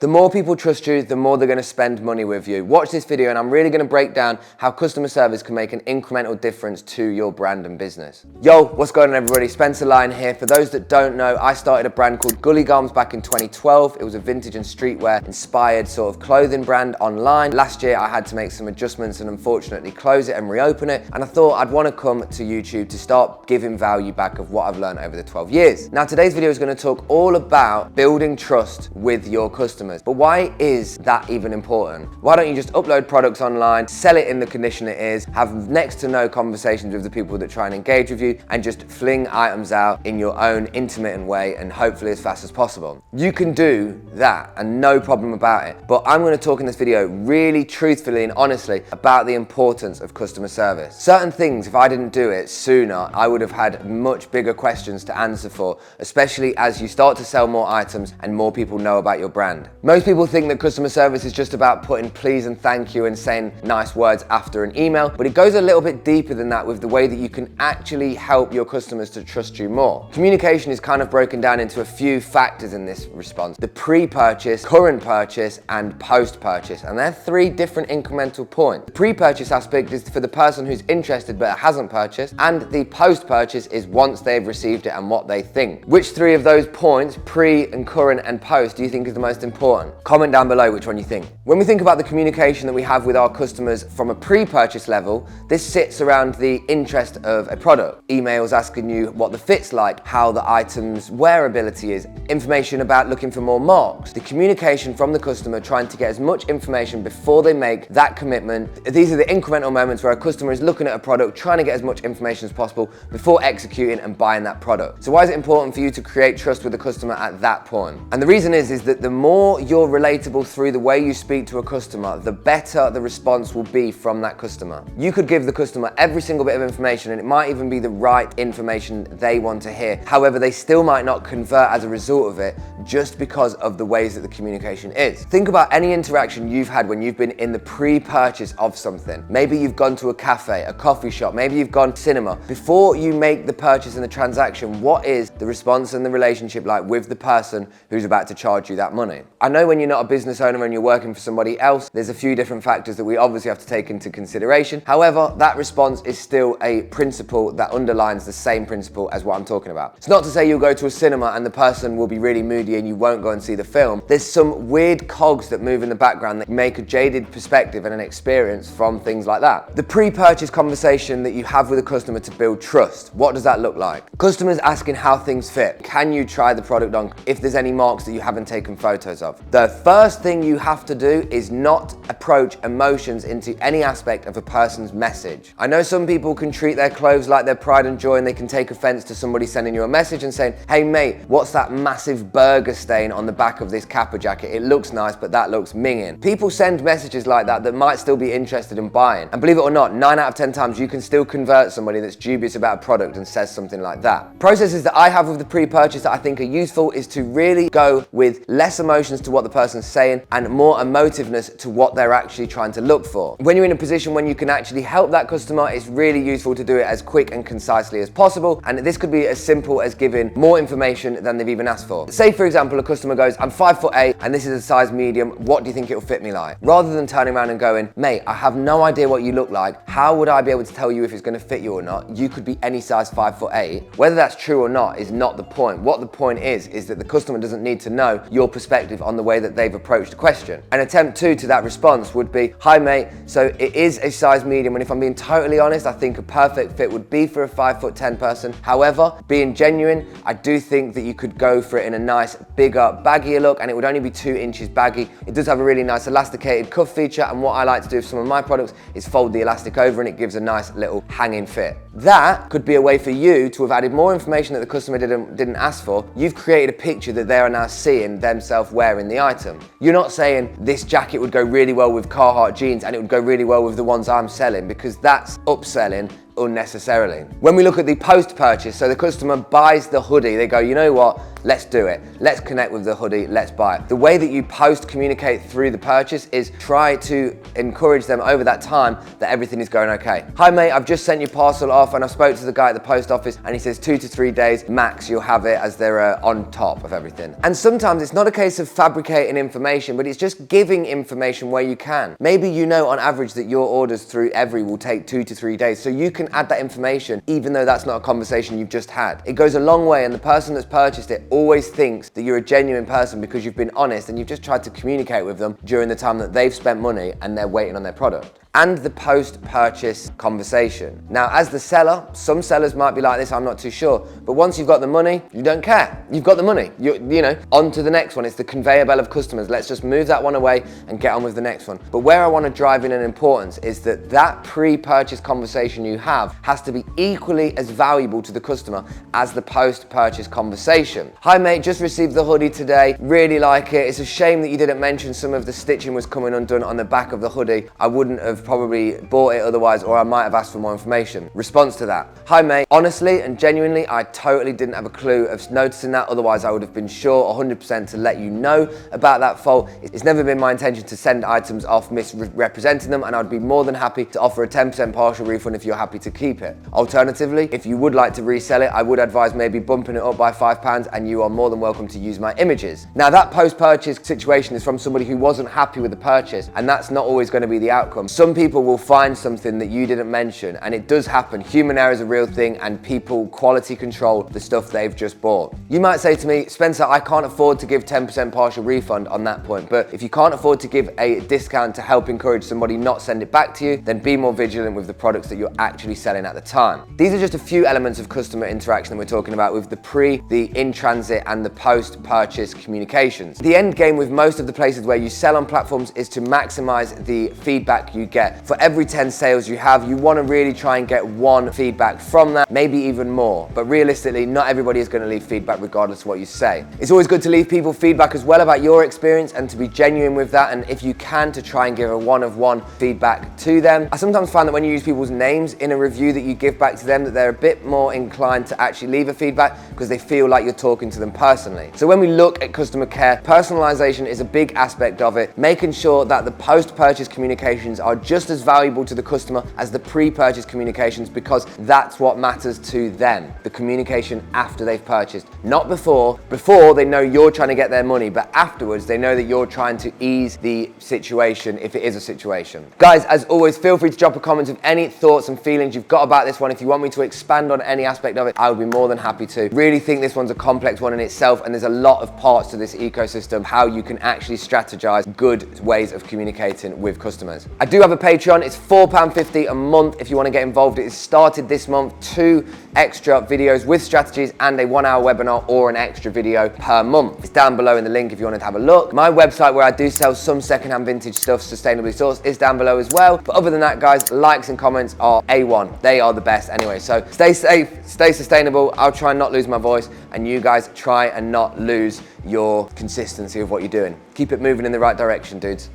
The more people trust you, the more they're going to spend money with you. Watch this video and I'm really going to break down how customer service can make an incremental difference to your brand and business. Yo, what's going on everybody? Spencer Lyon here. For those that don't know, I started a brand called Gully Garms back in 2012. It was a vintage and streetwear inspired sort of clothing brand online. Last year I had to make some adjustments and unfortunately close it and reopen it. And I thought I'd want to come to YouTube to start giving value back of what I've learned over the 12 years. Now today's video is going to talk all about building trust with your customers. But why is that even important? Why don't you just upload products online, sell it in the condition it is, have next to no conversations with the people that try and engage with you, and just fling items out in your own intermittent way and hopefully as fast as possible? You can do that and no problem about it. But I'm going to talk in this video really truthfully and honestly about the importance of customer service. Certain things, if I didn't do it sooner, I would have had much bigger questions to answer for, especially as you start to sell more items and more people know about your brand. Most people think that customer service is just about putting please and thank you and saying nice words after an email, but it goes a little bit deeper than that with the way that you can actually help your customers to trust you more. Communication is kind of broken down into a few factors in this response: the pre-purchase, current purchase, and post-purchase. And they're three different incremental points. The pre-purchase aspect is for the person who's interested but hasn't purchased, and the post-purchase is once they've received it and what they think. Which three of those points, pre and current and post, do you think is the most important? Comment down below which one you think. When we think about the communication that we have with our customers from a pre-purchase level, this sits around the interest of a product. Emails asking you what the fit's like, how the item's wearability is, information about looking for more marks. The communication from the customer trying to get as much information before they make that commitment. These are the incremental moments where a customer is looking at a product, trying to get as much information as possible before executing and buying that product. So why is it important for you to create trust with the customer at that point? And the reason is that the more you're relatable through the way you speak to a customer, the better the response will be from that customer. You could give the customer every single bit of information and it might even be the right information they want to hear. However, they still might not convert as a result of it just because of the ways that the communication is. Think about any interaction you've had when you've been in the pre-purchase of something. Maybe you've gone to a cafe, a coffee shop, maybe you've gone to cinema. Before you make the purchase and the transaction, what is the response and the relationship like with the person who's about to charge you that money? I know when you're not a business owner and you're working for somebody else, there's a few different factors that we obviously have to take into consideration. However, that response is still a principle that underlines the same principle as what I'm talking about. It's not to say you'll go to a cinema and the person will be really moody and you won't go and see the film. There's some weird cogs that move in the background that make a jaded perspective and an experience from things like that. The pre-purchase conversation that you have with a customer to build trust, what does that look like? Customers asking how things fit. Can you try the product on? If there's any marks that you haven't taken photos of. The first thing you have to do is not approach emotions into any aspect of a person's message. I know some people can treat their clothes like their pride and joy and they can take offense to somebody sending you a message and saying, hey mate, what's that massive burger stain on the back of this Kappa jacket? It looks nice, but that looks minging. People send messages like that that might still be interested in buying. And believe it or not, 9 out of 10 times you can still convert somebody that's dubious about a product and says something like that. Processes that I have with the pre-purchase that I think are useful is to really go with less emotions to what the person's saying and more emotiveness to what they're actually trying to look for. When you're in a position when you can actually help that customer, it's really useful to do it as quick and concisely as possible. And this could be as simple as giving more information than they've even asked for. Say for example, a customer goes, I'm 5'8" and this is a size medium. What do you think it'll fit me like? Rather than turning around and going, mate, I have no idea what you look like. How would I be able to tell you if it's going to fit you or not? You could be any size 5'8". Whether that's true or not is not the point. What the point is that the customer doesn't need to know your perspective on the way that they've approached the question. An attempt to that response would be, hi mate, so it is a size medium, and if I'm being totally honest, I think a perfect fit would be for a 5'10" person. However, being genuine, I do think that you could go for it in a nice, bigger, baggier look, and it would only be 2 inches baggy. It does have a really nice elasticated cuff feature, and what I like to do with some of my products is fold the elastic over and it gives a nice little hanging fit. That could be a way for you to have added more information that the customer didn't ask for. You've created a picture that they are now seeing themselves wearing the item. You're not saying this jacket would go really well with Carhartt jeans and it would go really well with the ones I'm selling, because that's upselling unnecessarily. When we look at the post-purchase, so the customer buys the hoodie, they go, you know what, let's do it. Let's connect with the hoodie, let's buy it. The way that you post communicate through the purchase is try to encourage them over that time that everything is going okay. Hi mate, I've just sent your parcel off and I spoke to the guy at the post office and he says 2 to 3 days max you'll have it, as they're on top of everything. And sometimes it's not a case of fabricating information, but it's just giving information where you can. Maybe you know on average that your orders through Every will take 2 to 3 days, so you can add that information even though that's not a conversation you've just had. It goes a long way, and the person that's purchased it always thinks that you're a genuine person because you've been honest and you've just tried to communicate with them during the time that they've spent money and they're waiting on their product. And the post-purchase conversation. Now, as the seller, some sellers might be like this, I'm not too sure, but once you've got the money, you don't care. You've got the money, you know, on to the next one. It's the conveyor belt of customers. Let's just move that one away and get on with the next one. But where I want to drive in an importance is that that pre-purchase conversation you have has to be equally as valuable to the customer as the post-purchase conversation. Hi mate, just received the hoodie today, really like it. It's a shame that you didn't mention some of the stitching was coming undone on the back of the hoodie. I wouldn't have probably bought it otherwise, or I might have asked for more information. Response to that: hi mate, honestly and genuinely, I totally didn't have a clue of noticing that, otherwise I would have been sure 100% to let you know about that fault. It's never been my intention to send items off misrepresenting them, and I'd be more than happy to offer a 10% partial refund if you're happy to keep it. Alternatively, if you would like to resell it, I would advise maybe bumping it up by £5, and you are more than welcome to use my images. Now, that post-purchase situation is from somebody who wasn't happy with the purchase, and that's not always going to be the outcome. Some people will find something that you didn't mention, and it does happen. Human error is a real thing, and people quality control the stuff they've just bought. You might say to me, Spencer, I can't afford to give 10% partial refund on that point, but if you can't afford to give a discount to help encourage somebody not send it back to you, then be more vigilant with the products that you're actually selling at the time. These are just a few elements of customer interaction that we're talking about with the pre, the in-transit, and the post-purchase communications. The end game with most of the places where you sell on platforms is to maximize the feedback you get. For every 10 sales you have, you want to really try and get 1 feedback from that, maybe even more. But realistically, not everybody is going to leave feedback regardless of what you say. It's always good to leave people feedback as well about your experience and to be genuine with that, and if you can, to try and give a one-of-one feedback to them. I sometimes find that when you use people's names in a review that you give back to them, that they're a bit more inclined to actually leave a feedback because they feel like you're talking to them personally. So when we look at customer care, personalization is a big aspect of it, making sure that the post-purchase communications are just as valuable to the customer as the pre-purchase communications, because that's what matters to them, the communication after they've purchased. Not before. Before, they know you're trying to get their money, but afterwards they know that you're trying to ease the situation if it is a situation. Guys, as always, feel free to drop a comment of any thoughts and feelings you've got about this one. If you want me to expand on any aspect of it, I would be more than happy to. Really think this one's a complex one in itself, and there's a lot of parts to this ecosystem, how you can actually strategize good ways of communicating with customers. I do have a Patreon. It's £4.50 a month if you want to get involved. It started this month, 2 extra videos with strategies and a 1-hour webinar or an extra video per month. It's down below in the link if you wanted to have a look. My website, where I do sell some secondhand vintage stuff sustainably sourced, is down below as well. But other than that, guys, likes and comments are A1. They are the best anyway. So stay safe, stay sustainable. I'll try and not lose my voice, and you guys try and not lose your consistency of what you're doing. Keep it moving in the right direction, dudes.